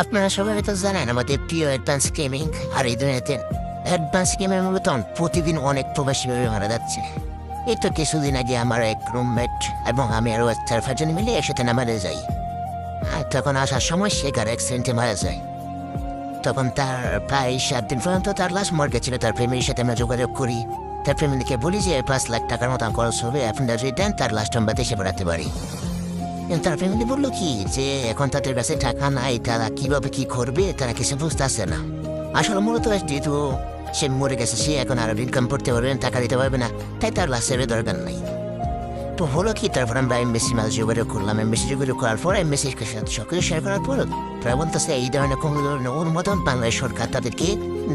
আপনারা সবাই হয়তো জানেন আমাদের প্রিয় অ্যাডভান্স গেমিং আর এই দুনিয়াতে অ্যাডভান্স গেমের মূলত প্রতিদিন অনেক প্রবাসী ভাবে মারা যাচ্ছে। এই তো কিছুদিন আগে আমার এক রুমমেট এবং আমি আরও 4-5 জন মিলে একসাথে নামারে যাই। আর তখন আসার সময় সে গাড়ি অ্যাক্সিডেন্টে মারা যায়। তখন তার প্রায় 7 দিন পর্যন্ত তার লাশ মর্গে ছিল। তার ফ্যামিলির সাথে আমরা যোগাযোগ করি। তার ফ্যামিলিকে বলি যে 5 লাখ টাকার মতো খরচ হবে, আপনারা যদি দেন তার লাশটা আমরা দেশে বেড়াতে পারি। কিন্তু তার ফ্যামিলি বললো কি যে এখন তাদের কাছে টাকা নাই, তারা কিভাবে কি করবে তারা কিছু বুঝতেছে না। আসলে মূলত যেহেতু সে মরে গেছে, সে এখন আর ইনকাম করতে পারবে না, টাকা দিতে পারবে না, তাই তার লাশের দরকার নাই। তো হলো কি, তারপর আমরা এমবেসি মাঝে যোগাযোগ করলাম। এমবেসি যোগাযোগ করার পর এমবেসির সাথে সবকিছু শেয়ার করার পর তারা বলতেছে এই ধরনের কোনো ধরনের ওর মতন বাংলাদেশ সরকার তাদেরকে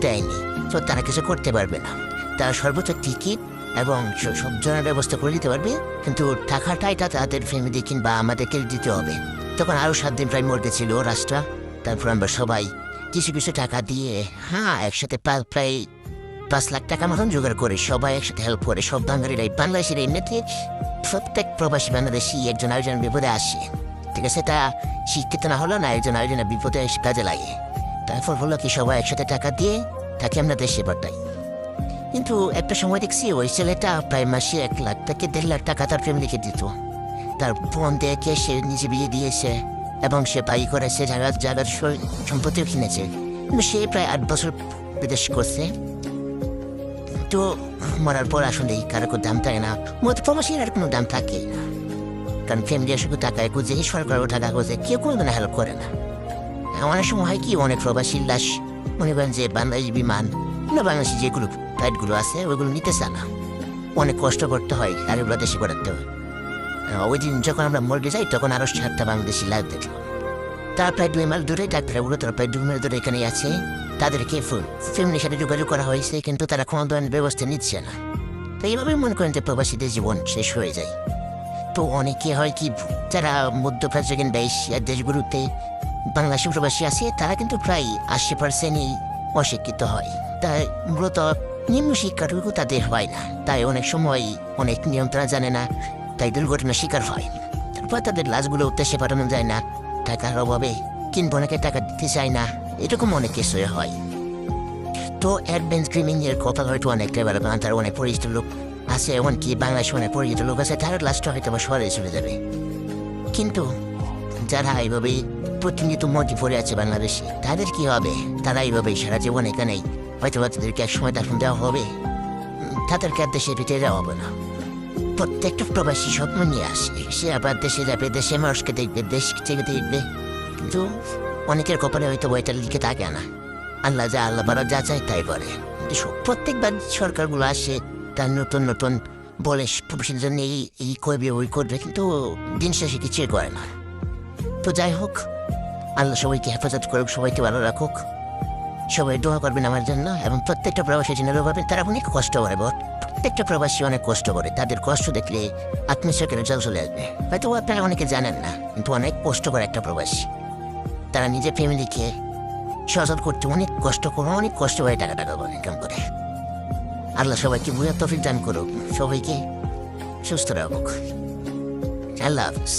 দেয়নি, তো তারা কিছু করতে পারবে না। তারা সর্বোচ্চ টিকিট এবং সব ধরনের ব্যবস্থা করে দিতে পারবে, কিন্তু টাকাটা এটা তাদের ফ্যামিলি কিংবা আমাদেরকে দিতে হবে। তখন আরও 7 দিন প্রায় মরতে ছিল রাস্তা। তারপর আমরা সবাই কিছু কিছু টাকা দিয়ে একসাথে প্রায় 5 লাখ টাকা মতন জোগাড় করে সবাই একসাথে হেল্প করে। সব বাঙালিরাই বাংলাদেশের এমনিতে প্রত্যেক প্রবাসী বাংলাদেশি একজন আরেকজন বিপদে আসে, ঠিক আছে? তা শিক্ষিত না হলো না, একজন আরেকজনের বিপদে কাজে লাগে। তারপর হলো কি সবাই একসাথে টাকা দিয়ে তাকে আমরা দেশে পাঠাই। কিন্তু একটা সময় দেখছি ওই ছেলেটা প্রায় মাসে 1 লাখ থেকে 1.5 লাখ টাকা তার ফ্যামিলিকে দিত। তার বোন দেখে সে নিজে বিয়ে দিয়েছে এবং সে বাই করেছে, জায়গার সম্পত্তিও কিনেছে। কিন্তু সে প্রায় 8 বছর বিদেশ করছে। তো মরার পর আসলে কারো কোনো দাম থাকে না, মত প্রবাসীর আর কোনো দাম থাকে না। কারণ ফ্যামিলি শুধু টাকায় খুঁজে, সরকারও টাকা খুঁজে, কেউ কোনো দিন হেল্প করে না। অনেক সময় হয় কি, অনেক প্রবাসীর লাশ মনে করেন যে বাংলাদেশ বিমান না বাংলাদেশি যেগুলো ফ্লাইটগুলো আছে ওইগুলো নিতে চায় না, অনেক কষ্ট করতে হয় আর এগুলো দেশে করাতে হয়। ওই দিন যখন আমরা মর্গে যাই তখন আরও 7টা বাংলাদেশি লাইভ দেখলাম। তার প্রায় 2 মাইল দূরে ডাক্তারগুলো তার প্রায় 2 মাইল দূরে এখানেই আছে। তাদেরকে ফ্যামিলির সাথে যোগাযোগ করা হয়েছে, কিন্তু তারা কোনো ধরনের ব্যবস্থা নিচ্ছে না। তো এইভাবেই মনে করেন যে প্রবাসীদের জীবন শেষ হয়ে যায়। তো অনেকে হয় কি, যারা মধ্যপ্রাচ্য কিংবা এশিয়ার দেশগুলোতে বাংলাদেশি প্রবাসী আছে তারা কিন্তু প্রায় 80%ই অশিক্ষিত হয়। তাই মূলত নিম্ন শিক্ষাটুকু তাদের হয় না, তাই অনেক সময় অনেক নিয়ম তারা জানে না, তাই দুর্ঘটনার শিকার হয়। তারপর তাদের লাশগুলো উদ্দেশ্যে পাঠানো যায় না, টাকার অভাবে কিংবা অনেকে টাকা দিতে চায় না, এরকম অনেক কিছু হয়। তো অ্যাডভান্স গেমিং এর কথা হয়তো অনেকটাই ভালো, কারণ তার অনেক পরিচিত লোক আছে, এমনকি বাংলাদেশে অনেক পরিচিত লোক আছে, তার লাশটা হয়তো বা শহরে চলে যাবে। কিন্তু যারা এইভাবেই প্রতিনিয়ত মধ্যে পড়ে আছে বাংলাদেশে, তাদের কি হবে? তারা এইভাবেই সারা জীবন এখানেই হয়তো বা তাদেরকে এক সময় দাফন দেওয়া হবে, তাদেরকে আর দেশে ফিরে যাওয়া হবে না। প্রত্যেকটা প্রবাসী স্বপ্ন নিয়ে আসে, সে আবার দেশে যাবে, দেশে মানুষকে দেখবে, দেশ থেকে দেখবে, কিন্তু অনেকের কপালে হয়তো বইটা লিখে থাকে না। আল্লাহ বারা যা চায় তাই করে। প্রত্যেকবার সরকারগুলো আসে, তার নতুন নতুন বলে প্রবাসীদের জন্য এই করবে ওই করবে, কিন্তু দিন শেষে কিছুই করে না। তো যাই হোক, আল্লাহ সবাইকে হেফাজত করুক, সবাইকে ভালো রাখুক। সবাই দোয়া করবেন আমার জন্য, এবং প্রত্যেকটা প্রবাসী জন্য দোয়া করবেন। তারা অনেক কষ্ট করে, প্রত্যেকটা প্রবাসী অনেক কষ্ট করে। তাদের কষ্ট দেখলে আত্মীয়কে জল চলে আসবে। হয়তো আপনারা অনেকে জানেন না, কিন্তু অনেক কষ্ট করে একটা প্রবাসী। তারা নিজের ফ্যামিলিকে সচল করতে অনেক কষ্ট করে টাকা ইনকাম করে। আল্লাহ সবাইকে বুঝার তৌফিক দান করুক, সবাইকে সুস্থ রাখুক। আল্লাহ হাফিজ।